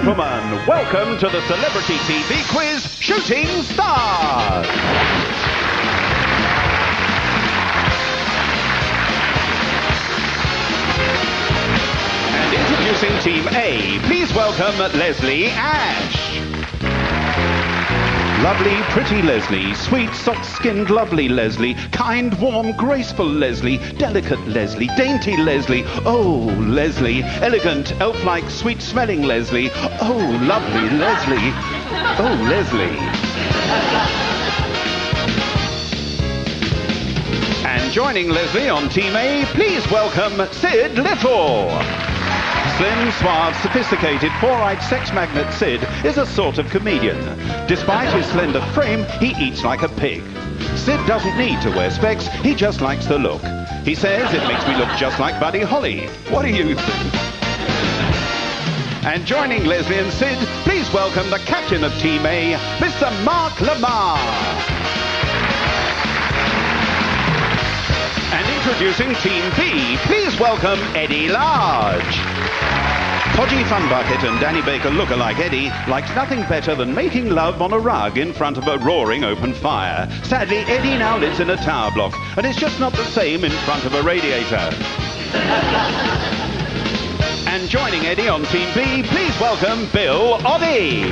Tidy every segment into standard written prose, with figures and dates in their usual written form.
gentlemen, welcome to the Celebrity TV quiz, Shooting Stars. And introducing Team A, please welcome Leslie Ash. Lovely, pretty Leslie, sweet, soft-skinned, lovely Leslie, kind, warm, graceful Leslie, delicate Leslie, dainty Leslie, oh, Leslie, elegant, elf-like, sweet-smelling Leslie, oh, lovely Leslie, oh, Leslie. And joining Leslie on Team A, please welcome Sid Little. Slim, suave, sophisticated, four-eyed sex magnet Sid is a sort of comedian. Despite his slender frame, he eats like a pig. Sid doesn't need to wear specs, he just likes the look. He says it makes me look just like Buddy Holly. What do you think? And joining Leslie and Sid, please welcome the captain of Team A, Mr. Mark Lamar. And introducing Team B, please welcome Eddie Large. Podgy Funbucket and Danny Baker look-alike Eddie likes nothing better than making love on a rug in front of a roaring open fire. Sadly, Eddie now lives in a tower block, and it's just not the same in front of a radiator. And joining Eddie on Team B, please welcome Bill Oddie.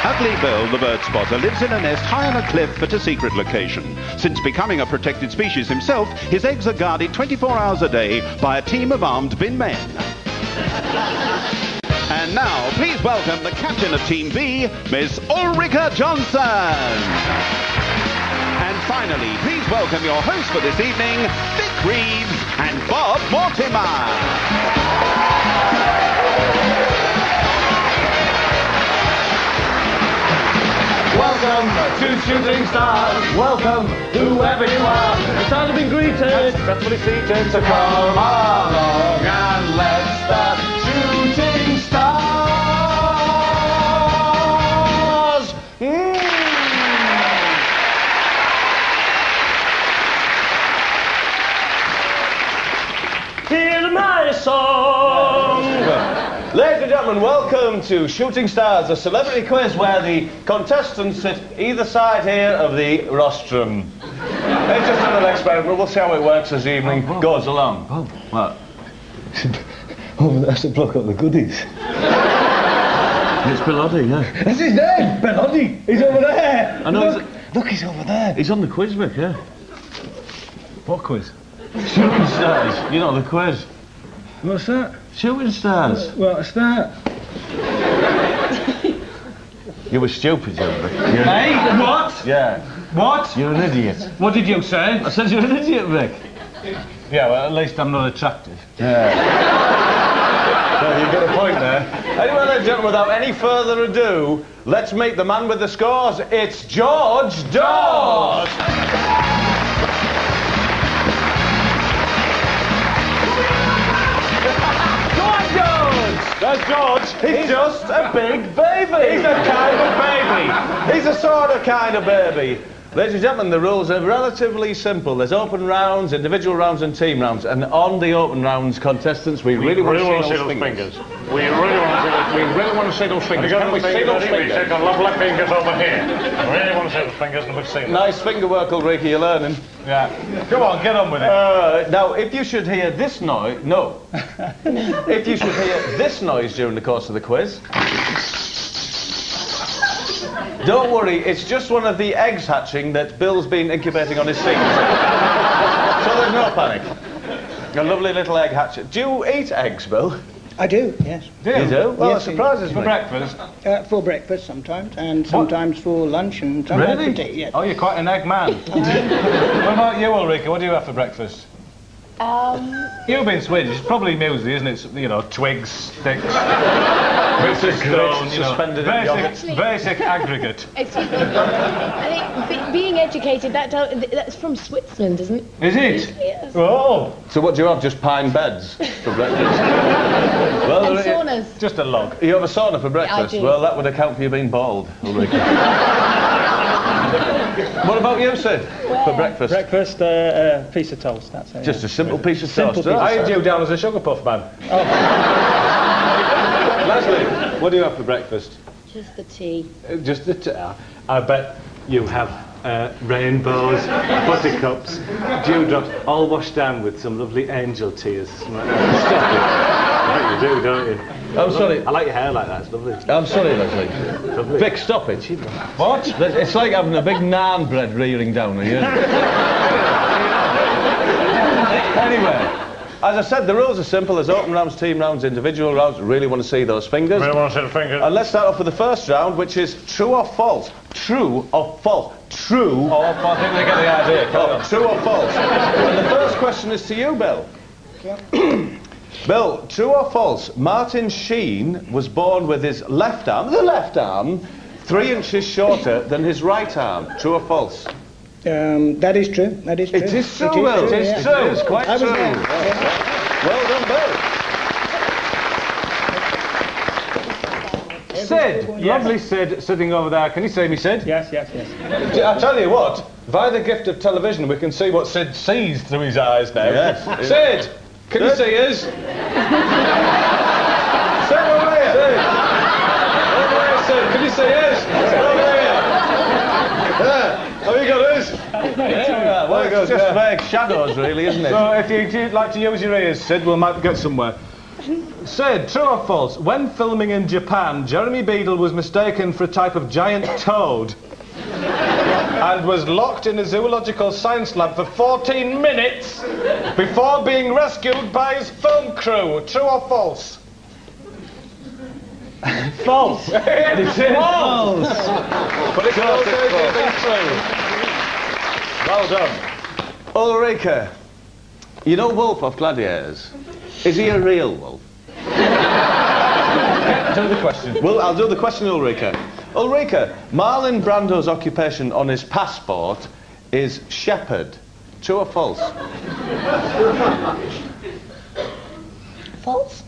Ugly Bill, the bird spotter, lives in a nest high on a cliff at a secret location. Since becoming a protected species himself, his eggs are guarded 24 hours a day by a team of armed bin men. And now, please welcome the captain of Team B, Miss Ulrika Johnson. And finally, please welcome your hosts for this evening, Vic Reeves and Bob Mortimer. Welcome to Shooting Stars. Welcome, whoever you are. It's time to be greeted. Successfully seated. So come along and let's start shooting stars. Here's my song. Ladies and gentlemen, welcome to Shooting Stars, a celebrity quiz where the contestants sit either side here of the rostrum. It's just a little experiment. We'll see how it works as the evening goes along. Bob. What? Oh, that's the bloke of the goodies. It's Bill Oddie, yeah. That's his name, Bill Oddie. He's over there. I know. Look, he's over there. He's on the quiz, Vic, yeah. What quiz? Shooting Stars. You know, the quiz. What's that? Shooting Stars. What's that? You were stupid, you were. Hey, what? Yeah. What? You're an idiot. What did you say? I said you're an idiot, Vic. Yeah, well, at least I'm not attractive. Yeah. Well, you get a point there. Anyway, ladies and gentlemen, without any further ado, let's meet the man with the scores. It's George Dawes! That's George. He's just a big baby. He's a kind of baby. He's a sort of kind of baby. Ladies and gentlemen, the rules are relatively simple. There's open rounds, individual rounds and team rounds. And on the open rounds, contestants, we really want to see those fingers. We really want to see those fingers. Can we see those fingers? Take a lovely fingers over here. We really want to see those fingers and we've seen them. Nice finger work, Ulrika, you're learning. Yeah. Come on, get on with it. Now, if you should hear this noise... No. If you should hear this noise during the course of the quiz... Don't worry, it's just one of the eggs hatching that Bill's been incubating on his seat. So there's no panic. A lovely little egg hatcher. Do you eat eggs, Bill? I do, yes. You do? Well, Yes, that surprises me. For breakfast. For breakfast sometimes, and sometimes for lunch, and sometimes for tea, yes. Oh, you're quite an egg man. What about you, Ulrika? What do you have for breakfast? You've been Swedish. It's probably muesli, isn't it? You know, twigs, sticks, bits of grown, you know, suspended in yogurt. basic aggregate. I think being educated, that's from Switzerland, isn't it? Is it? Yes. Oh, So what do you have, just pine beds for breakfast? Well, And saunas. just a log. you have a sauna for breakfast? do. Well, that would account for you being bald, Ulrika. What about you, Sid, for breakfast? Breakfast, a piece of toast, that's it. Just a simple piece of Simple toast. piece of I had you down as a sugar puff man. Leslie. What do you have for breakfast? Just the tea. Just the tea. I bet you have rainbows, buttercups, dewdrops, all washed down with some lovely angel tears. Stop it. I think you do, don't you? I'm sorry. I like your hair like that, it's lovely. I'm sorry, Leslie. Lovely. Vic, stop it. What? It's like having a big naan bread reeling down on you. Anyway, as I said, the rules are simple. There's open rounds, team rounds, individual rounds. Really want to see those fingers. Really want to see the fingers. And let's start off with the first round, which is true or false. True or false. True. Oh, I think they get the idea. Come on. True or false. And the first question is to you, Bill. Bill, true or false? Martin Sheen was born with his left arm, 3 inches shorter than his right arm. True or false? That is true. That is true. It is true, Bill. It is true. It's quite I was true. there. Well done, Bill. Sid, lovely Sid, sitting over there. Can you see me, Sid? Yes. I tell you what, via the gift of television, we can see what Sid sees through his eyes now. Yes. Sid, can you see us? Sid, over here. Sid. Over here, Sid. Can you see us? Over here. Yeah. Have you got us? Yeah, well, it's just vague shadows, really, isn't it? So, if you'd like to use your ears, Sid, we might get somewhere. Sid, true or false? When filming in Japan, Jeremy Beadle was mistaken for a type of giant toad and was locked in a zoological science lab for 14 minutes before being rescued by his film crew. True or false? False. It is false. But it's also true. Well done. Ulrika, you know Wolf of Gladiators? Is he a real wolf? Do the question. Well, I'll do the question, Ulrika. Ulrika, Marlon Brando's occupation on his passport is shepherd. True or false? False?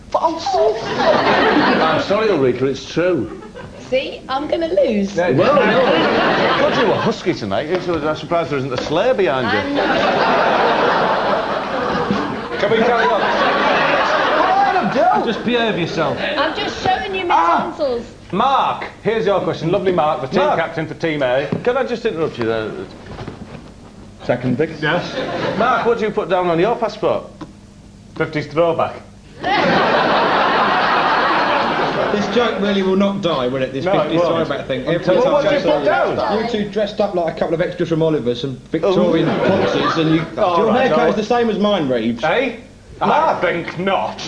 False. I'm sorry, Ulrika, it's true. See, I'm going to lose. Well, no. I thought you were husky tonight. I'm surprised there isn't a sleigh behind you. Can we carry on? Just behave yourself. I'm just showing you my tonsils. Mark, here's your question. Lovely Mark, the team Mark. captain for Team A. Can I just interrupt you there? Second, Vic? Yes. Mark, what do you put down on your passport? 50s throwback. This joke really will not die, will it? This No, 50s it won't. throwback thing. Well, what do you put down? You two dressed up like a couple of extras from Oliver's and Victorian ponces, and your right, haircut all is the same as mine, Reeves. Eh? I think not.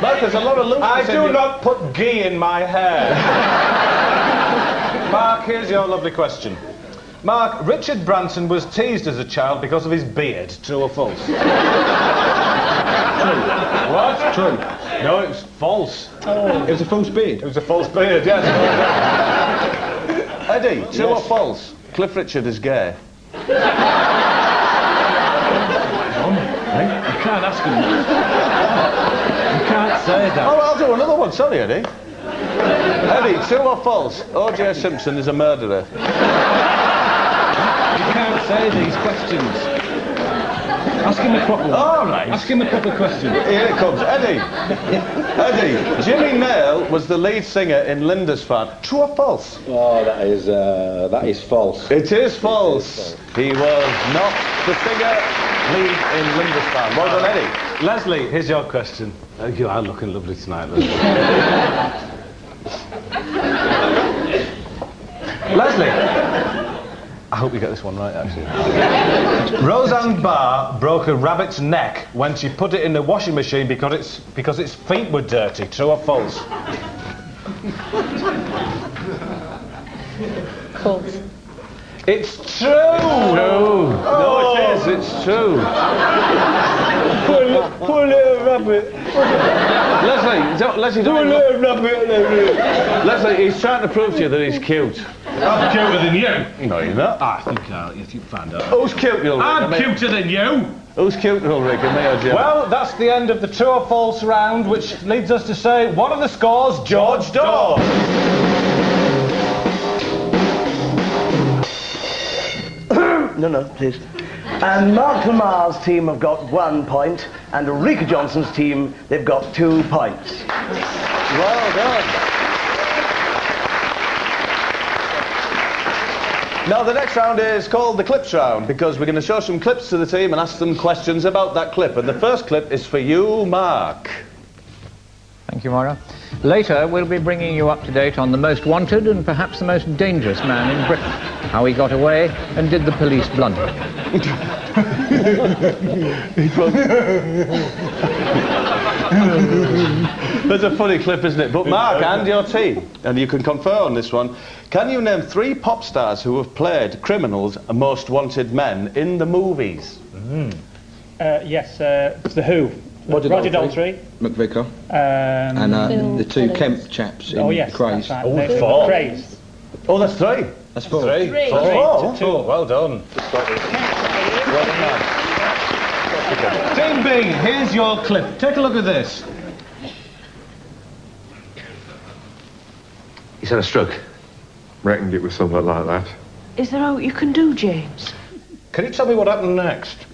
Mark, there's a lot of looseness I in do your- not put ghee in my hair. Mark, here's your lovely question. Mark, Richard Branson was teased as a child because of his beard. True or false? True. What? True. No, it was false. It was a false beard. It was a false beard, yes. Eddie, true or false? Cliff Richard is gay. You can't ask him that. You can't say that. Oh, I'll do another one. Sorry, Eddie. Eddie, true or false? O.J. Simpson is a murderer. You can't say these questions. Ask him a proper one. All right. Ask him a proper question. Here it comes. Eddie. Eddie, Jimmy Nail was the lead singer in Lindisfarne. True or false? Oh, that is false. It is false. He was not the singer lead in Lindisfarne. Well done, Eddie. Leslie, here's your question. You are looking lovely tonight, Leslie. Leslie, I hope you get this one right, actually. Roseanne Barr broke a rabbit's neck when she put it in the washing machine because its feet were dirty. True or false? False. It's true! No, No, it is. It's true. Poor little rabbit. Leslie, don't... Leslie, he's trying to prove to you that he's cute. I'm cuter than you. No, you're not. I think you find out. Who's cute, Ulrika? I'm Me- cuter than you. Who's cute, Ulrika? Me or Jim? Well, that's the end of the true or false round, which leads us to say, what are the scores, George Dawes? No, please. And Mark Lamar's team have got 1 point, and Ulrika Johnson's team, they've got 2 points. Well done. Now, the next round is called the clips round, because we're going to show some clips to the team and ask them questions about that clip. And the first clip is for you, Mark. Thank you, Maura. Later, we'll be bringing you up to date on the most wanted and perhaps the most dangerous man in Britain. How he got away and did the police blunder. That's a funny clip, isn't it? But Mark and your team, and you can confer on this one, can you name 3 pop stars who have played criminals and most wanted men in the movies? Yes, The Who. Roger Daltrey. McVicker. And the 2 Kemp chaps in Craze. Right. Oh, 4. Craze. Oh, that's 3. That's 4. 3. 4. Well done. Team B, here's your clip. Take a look at this. He's had a stroke. Reckoned it was something like that. Is there aught you can do, James? Can you tell me what happened next?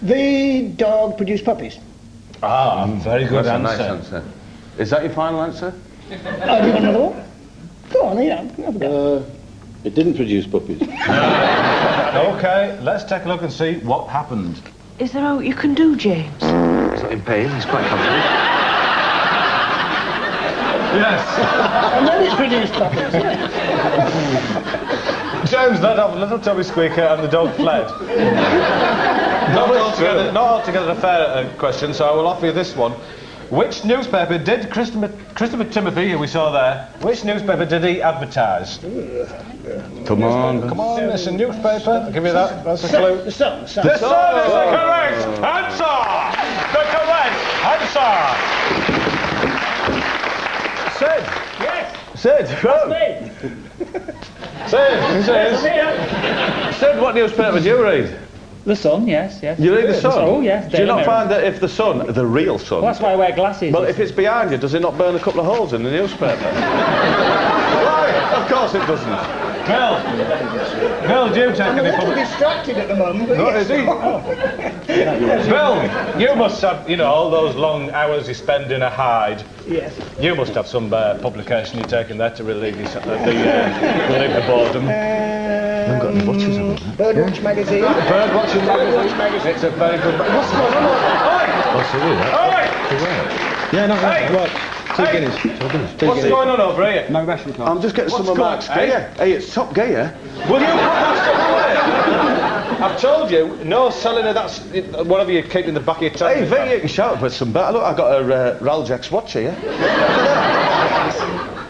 The dog produced puppies. Ah, very good That's answer. a nice answer. Is that your final answer? Do you want another one? Go on, have a go. It didn't produce puppies. Okay, let's take a look and see what happened. Is there aught you can do, James? He's not in pain, he's quite comfortable. Yes. And then it's produced puppies, yeah. James let off a little Toby Squeaker and the dog fled. Not altogether a fair question, so I will offer you this one. Which newspaper did Christopher Timothy, who we saw there, which newspaper did he advertise? Come on. Come on, it's a newspaper. I'll give you that. That's a clue. The Sun. The Sun is the correct answer! The correct answer! Sid. Yes. Sid. Sid, what newspaper do you read? The Sun, yes. You read the Sun? Oh, yes. Do you not find that if the Sun, the real Sun... Well, that's why I wear glasses. Well, if it's behind you, does it not burn a couple of holes in the newspaper? Why? Of course it doesn't. Bill, do you take I'm a any little public... distracted at the moment, but What yes. is he? Bill, you must have, you know, all those long hours you spend in a hide. Yes. You must have some publication you're taking there to relieve the boredom. I've got any butchers on there. Birdwatch magazine. Birdwatching magazine. It's a very good... What's going on? What's it with that? Yeah, no, right. 2 Guinness. What's going on over here? No ration card. I'm just getting some of Mark's gear. Hey, it's top gear. Will you put that stuff away? I've told you, no selling of that, whatever you keep in the back of your tank. Hey, Vic, you can shout up with some better. Look, I've got a Raljax watch here.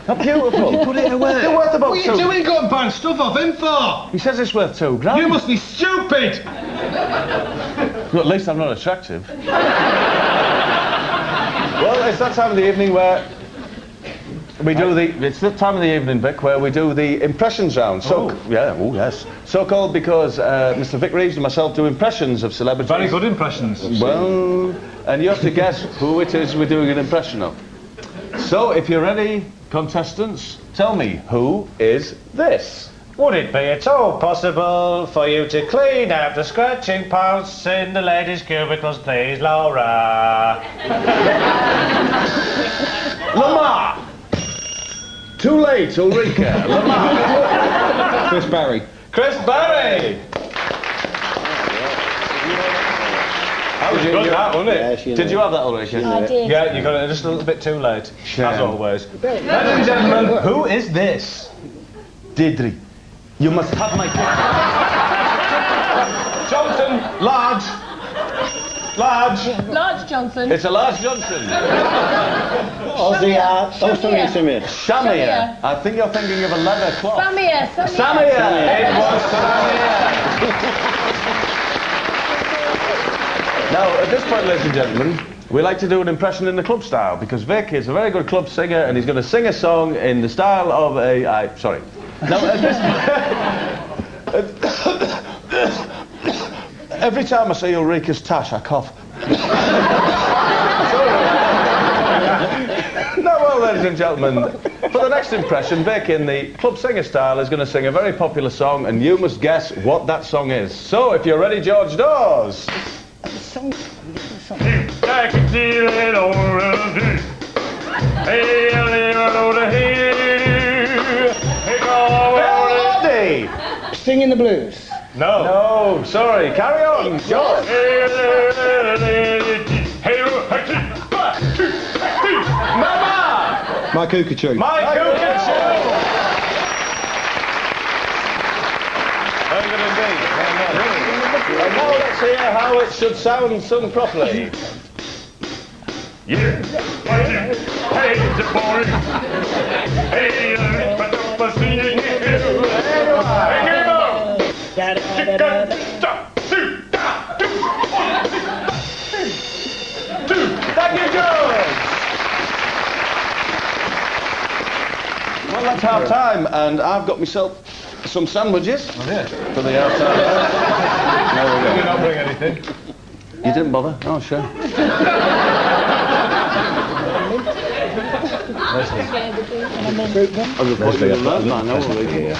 How beautiful. Put it away. They're worth about What are you doing going buying stuff off him for? He says it's worth £2 grand. You must be stupid! Well, at least I'm not attractive. Well, it's that time of the evening where we do it's the time of the evening, Vic, where we do the impressions round. Yes. So called because Mr. Vic Reeves and myself do impressions of celebrities. Very good impressions. Well, and you have to guess who it is we're doing an impression of. So, if you're ready, contestants, tell me, who is this? Would it be at all possible for you to clean out the scratching posts in the ladies' cubicles, please, Laura? Lamar! Too late, Ulrika. Lamar. Chris Barry. Chris Barry! That was good, that, wasn't it? Yeah, Did you have that, Ulrika? I did. Yeah, you got it just a little bit too late, Shame. as always. Ladies and gentlemen, who is this? Deirdre. You must have my... Johnson, large. Large Johnson. It's a large Johnson. Samir. Shamia. I think you're thinking of a leather cloth. Samir. Samia. It was Samia. Now, at this point, ladies and gentlemen, we like to do an impression in the club style, because Vic is a very good club singer, and he's going to sing a song in the style of a... sorry. Now, at this... every time I say Ulrika's tash, I cough. No, well, ladies and gentlemen, For the next impression, Vic, in the club singer style, is going to sing a very popular song, and you must guess what that song is. So, if you're ready, George Dawes. Singing the blues. No. No, sorry. Carry on, George. Mama! My Cuckoo. My Cuckoo! Very good indeed. And now let's hear how it should sound sung properly. Yeah, hey, the boy. Hey, but singing Thank you, George. Well, that's half time, and I've got myself some sandwiches for the outside. Did you not bring anything? You didn't bother? Oh, sure. I'd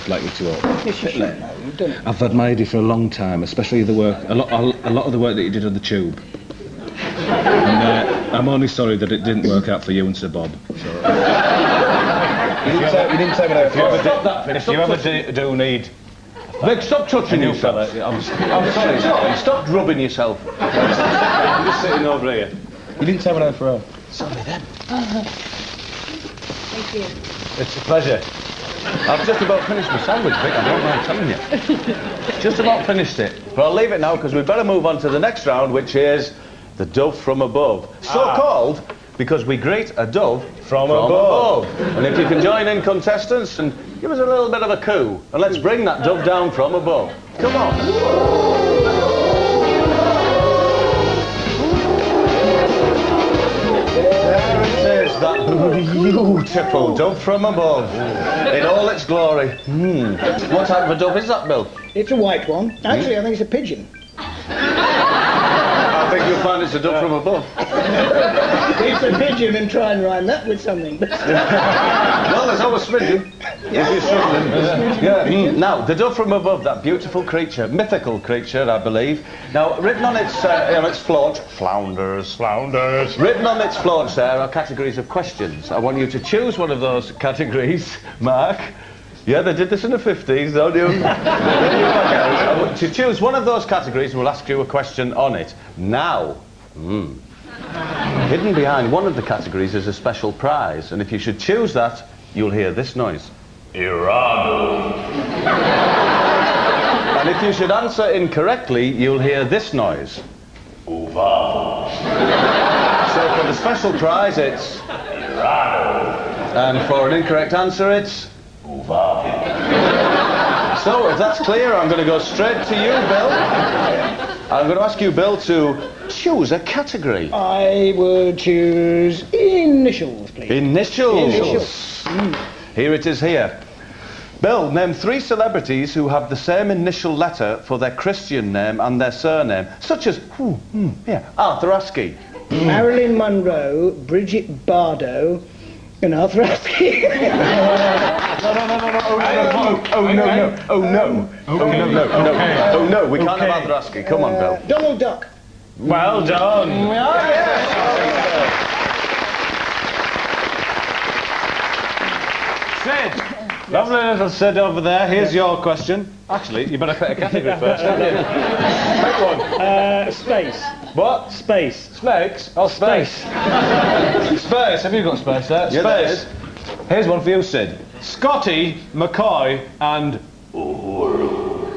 like you to I've admired you for a long time, especially the work, a lot of the work that you did on the Tube. And I'm only sorry that it didn't work out for you and Sir Bob. So. You didn't say that. If you ever do need... Vic, stop touching you, fella. I'm sorry. Stop rubbing yourself. I'm just sitting over here. You didn't say that for her. Sorry then. Thank you. It's a pleasure. I've just about finished my sandwich, Vic, I don't mind telling you. Just about finished it. But I'll leave it now because we'd better move on to the next round, which is the dove from above. So called because we greet a dove from above. And if you can join in, contestants, and give us a little bit of a coup, and let's bring that dove down from above. Come on. That beautiful dove from above, in all its glory. What type of a dove is that, Bill? It's a white one. Actually, I think it's a pigeon. I think you'll find it's a dove from above. It's a pigeon and try and rhyme that with something. Well, there's always smidgen. Now, the dove from above, that beautiful creature, mythical creature, I believe. Now, written on its float, flounders. Written on its float there are categories of questions. I want you to choose one of those categories, Mark. Yeah, they did this in the 50s, don't you? I want you to choose one of those categories and we'll ask you a question on it. Now, hidden behind one of the categories is a special prize, and if you should choose that, you'll hear this noise. Irado. And if you should answer incorrectly, you'll hear this noise. Uva. So for the special prize, it's... Irado. And for an incorrect answer, it's... Uva. So, if that's clear, I'm going to go straight to you, Bill. I'm going to ask you, Bill, to choose a category. I would choose initials, please. Initials. Here it is here. Bill, name 3 celebrities who have the same initial letter for their Christian name and their surname, such as, Arthur Askey. Marilyn Monroe, Bridget Bardot, and Arthur Askey. Oh no, we can't have Arthur Askey. Come on, Bill. Donald Duck. Well done. Sid. Lovely little Sid over there. Here's your question. Actually, you better pick a category first, don't you? Pick one. Space. What? Space. Snakes? Oh, space. Space. Have you got space there? Yeah, Space. Here's one for you, Sid. Scotty, McCoy, and Uhuru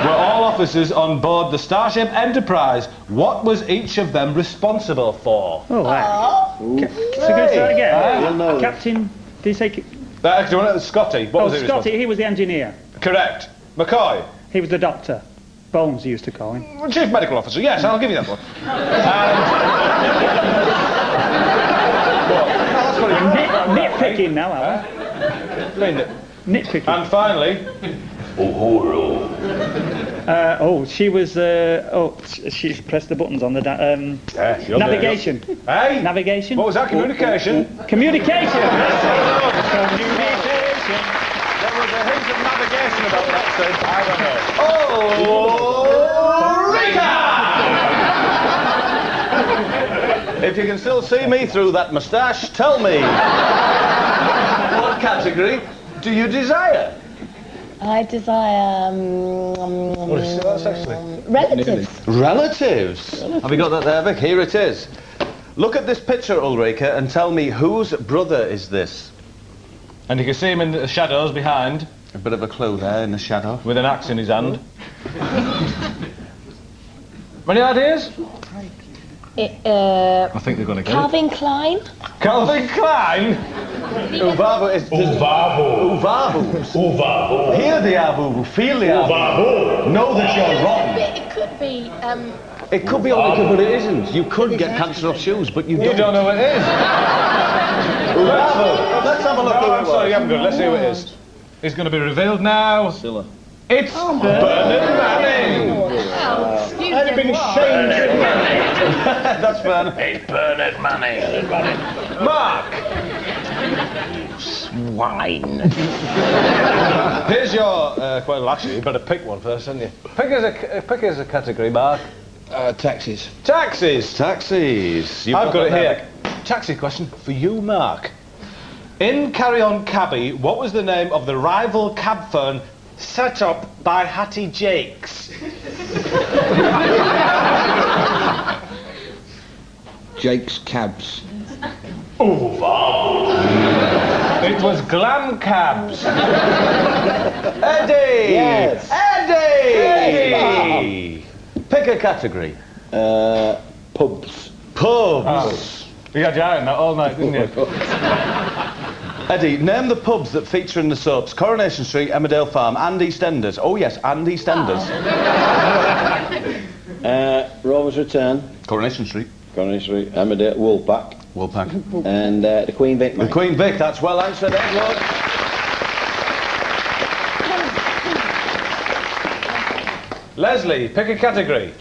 were all officers on board the Starship Enterprise. What was each of them responsible for? Oh, wow. So go start again. Captain, did you say... do you want to know? Scotty. What was he responsible? Scotty, he was the engineer. Correct. McCoy? He was the doctor. Bones, he used to call him. Chief Medical Officer, yes, I'll give you that one. Nitpicking now, Alan. Nitpicking. And finally... Uhuru. She was. She pressed the buttons on the navigation. Hey? Navigation. What was that? Communication? Communication. Communication. There was a hint of navigation about that, Sid. I don't know. Oh, Rika! If you can still see me through that moustache, tell me. What category do you desire? I desire. What is that actually? Relatives. Relatives? Have you got that there, Vic? Here it is. Look at this picture, Ulrika, and tell me whose brother is this? And you can see him in the shadows behind. A bit of a clue there in the shadow. With an axe in his hand. Any ideas? I think they're going to get Calvin Klein. Calvin Klein? Uvavu is... Uvavu. Uvavu. Hear the avuvu, feel the avuvu. Know that you're wrong. It could be. It could be Ulrika, but it isn't. You could get cancer off shoes, but you don't. You don't know what it is. Uvavu. Let's have a look. No, I'm sorry, you haven't got it. Let's see who it is. It's going to be revealed now. Scylla. It's Bernard Manning. I'd have been ashamed. That's fun. Hey, Bernard Manning. Mark. Swine. Here's your... well, actually, you better pick one first, haven't you? Pick as a category, Mark. Taxis. Taxis. Taxis. I've got it here. Taxi question for you, Mark. In Carry On Cabby, what was the name of the rival cab firm set up by Hattie Jakes? Jake's Cabs. It was Glam Cabs. Eddie! Yes. Eddie! Pick a category. Pubs. Pubs. You had your eye on that all night, didn't you? Eddie, name the pubs that feature in the soaps Coronation Street, Emmerdale Farm, and EastEnders. Oh yes, and EastEnders. Rover's Return. Coronation Street. Coronation Street. Emmerdale. Woolpack. Woolpack. And the Queen Vic, mate. The Queen Vic, that's well answered, Edward. Leslie, pick a category.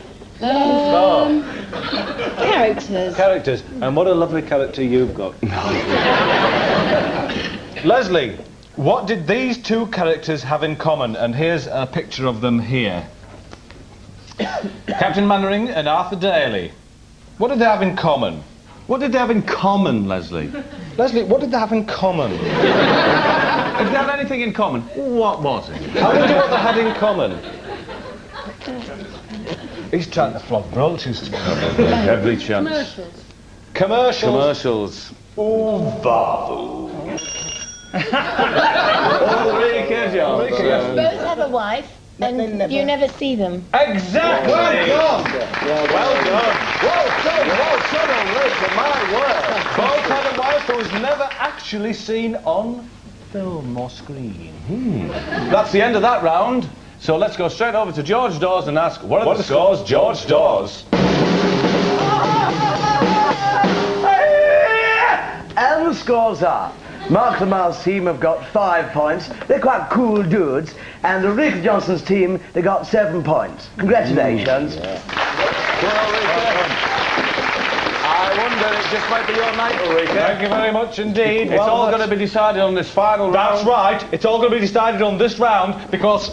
Characters. Characters. And what a lovely character you've got. Leslie, what did these two characters have in common? And here's a picture of them here. Captain Mannering and Arthur Daly. What did they have in common? What did they have in common, Leslie? Leslie, what did they have in common? Did they have anything in common? What was it? How would you what they had in common? He's trying to flog brooches. Every chance. Commercials. Commercials. Uvavu. Ulrika Johnson. Both have a wife, and you never see them. Exactly. Well done. Well done. Well done, Ulrika, my word. Both had a wife who was never actually seen on film or screen. That's the end of that round. So let's go straight over to George Dawes and ask, what are the scores, George Dawes? And the scores are: Mark Lamar's team have got 5 points. They're quite cool dudes. And Ulrika Johnson's team, they got 7 points. Congratulations. I wonder, it just might be your night, Ulrika. Thank you very much indeed. It's all going to be decided on this final round. That's right. It's all going to be decided on this round because...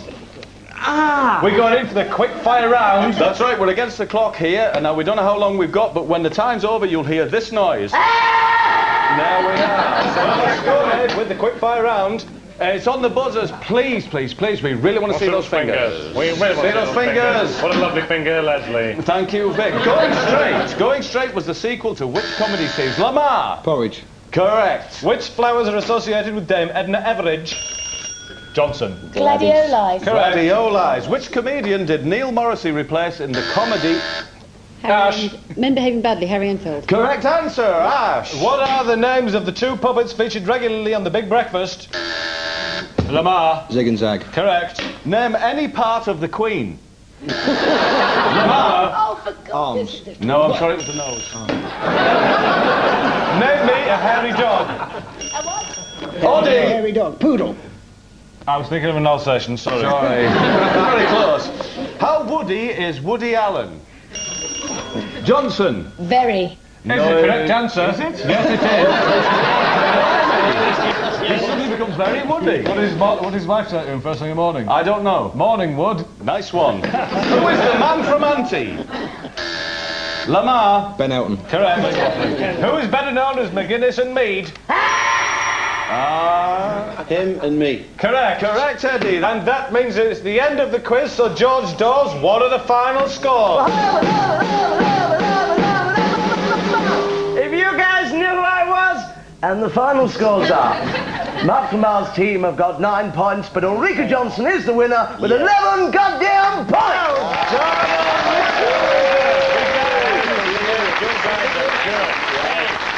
we're going in for the quick fire round. That's right, we're against the clock here, and now we don't know how long we've got, but when the time's over, you'll hear this noise. Now we are. So let's go ahead with the quick fire round. It's on the buzzers. Please, please, please, we really want to see those fingers. We really want to See those fingers. What a lovely finger, Leslie. Thank you, Vic. Going Straight was the sequel to which comedy series? Lamar. Porridge. Correct. Which flowers are associated with Dame Edna Everage Johnson? Gladioli. Correct. Gladioli. Which comedian did Neil Morrissey replace in the comedy? Ash. Men Behaving Badly, Harry Enfield. Correct answer, Ash. What are the names of the two puppets featured regularly on The Big Breakfast? Lamar. Zig and Zag. Correct. Name any part of the Queen. Lamar. Oh, for God's sake. No, I'm sorry, it was the nose. Name me a hairy dog. Oddie. Hairy dog. Poodle. I was thinking of an Alsatian, sorry. Sorry. Very close. How woody is Woody Allen? Johnson. Very. No, is the correct answer? Is it? Yes, it is. He suddenly becomes very woody. What is his wife say to him first thing in the morning? I don't know. Morning, Wood. Nice one. Who is the man from Auntie? Lamar. Ben Elton. Correct. Who is better known as McGuinness and Mead? Him and me. Correct. Correct, Eddie. And that means it's the end of the quiz, so George Dawes, what are the final scores? If you guys knew who I was, and the final scores are, Mark Lamar's team have got 9 points, but Ulrika Johnson is the winner with 11 goddamn points!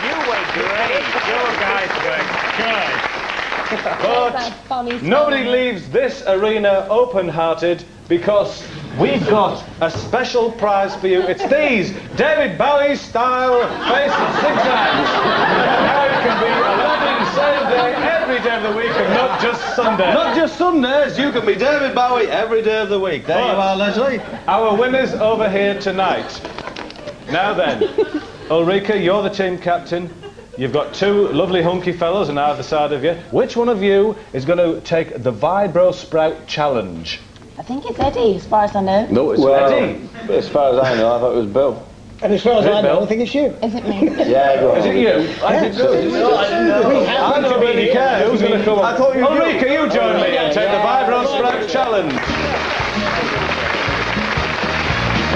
You were great. Your guys were good. But nobody leaves this arena open-hearted because we've got a special prize for you. It's these David Bowie-style face zigzags. Now it can be a loving same day every day of the week and not just Sunday. Not just Sundays. You can be David Bowie every day of the week. There you are, Leslie. Our winners over here tonight. Now then, Ulrika, you're the team captain. You've got 2 lovely hunky fellows on either side of you. Which one of you is going to take the Vibro Sprout Challenge? I think it's Eddie, as far as I know. No, it's Eddie. As far as I know, I thought it was Bill. And as far as I know, I think it's you. Is it me? Yeah, go on. Is it you? I didn't know. I don't really care who's going to come up. I thought you Ulrika, you join me and take the Vibro Sprout Challenge.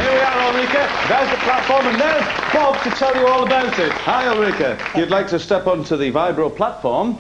Here we are, Ulrika. There's the platform, and there's Bob to tell you all about it. Hi, Ulrika. You'd like to step onto the Vibro platform.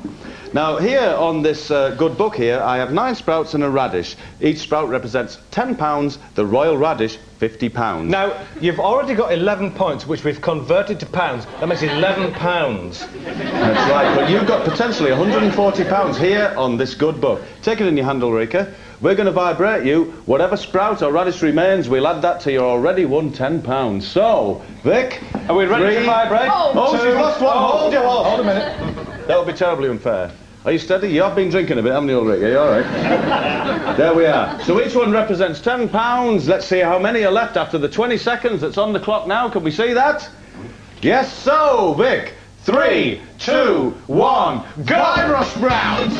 Now, here on this good book here, I have 9 sprouts and a radish. Each sprout represents £10, the royal radish, £50. Now, you've already got 11 points, which we've converted to pounds. That makes £11. That's right, but you've got potentially £140 here on this good book. Take it in your hand, Ulrika. We're going to vibrate you. Whatever sprout or radish remains, we'll add that to your already won £10. So, Vic, are we ready to vibrate? Oh, she's lost one. Hold your horse. Hold a minute. That would be terribly unfair. Are you steady? You have been drinking a bit, haven't you, Ulrika? Are you all right? There we are. So each one represents £10. Let's see how many are left after the 20 seconds that's on the clock now. Can we see that? Yes, so, Vic. 3, 2, 1, go! Vibro Sprout!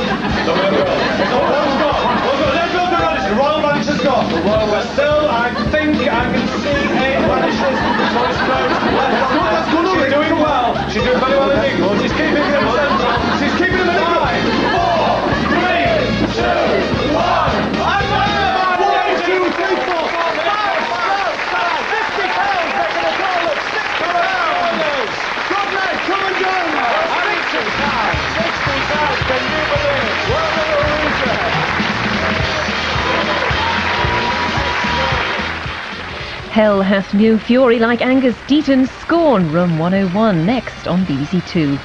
Let's go to radish. The royal radish has gone. But still, I think I can see 8 radishes. Sorry, sprouts. That's good. She's doing well. She's doing very well indeed. She's keeping them in the centre. She's keeping them in the 5, 4, 3, 2, 1. I'm there! 1, 2, 3, 4, 5 sprouts. £50. Making a total of £60. Good night. Come and join me. £60. Can you believe it? Well done, Ulrika. Hell hath no fury like Angus Deaton's Scorn, Room 101, next on BBC Two.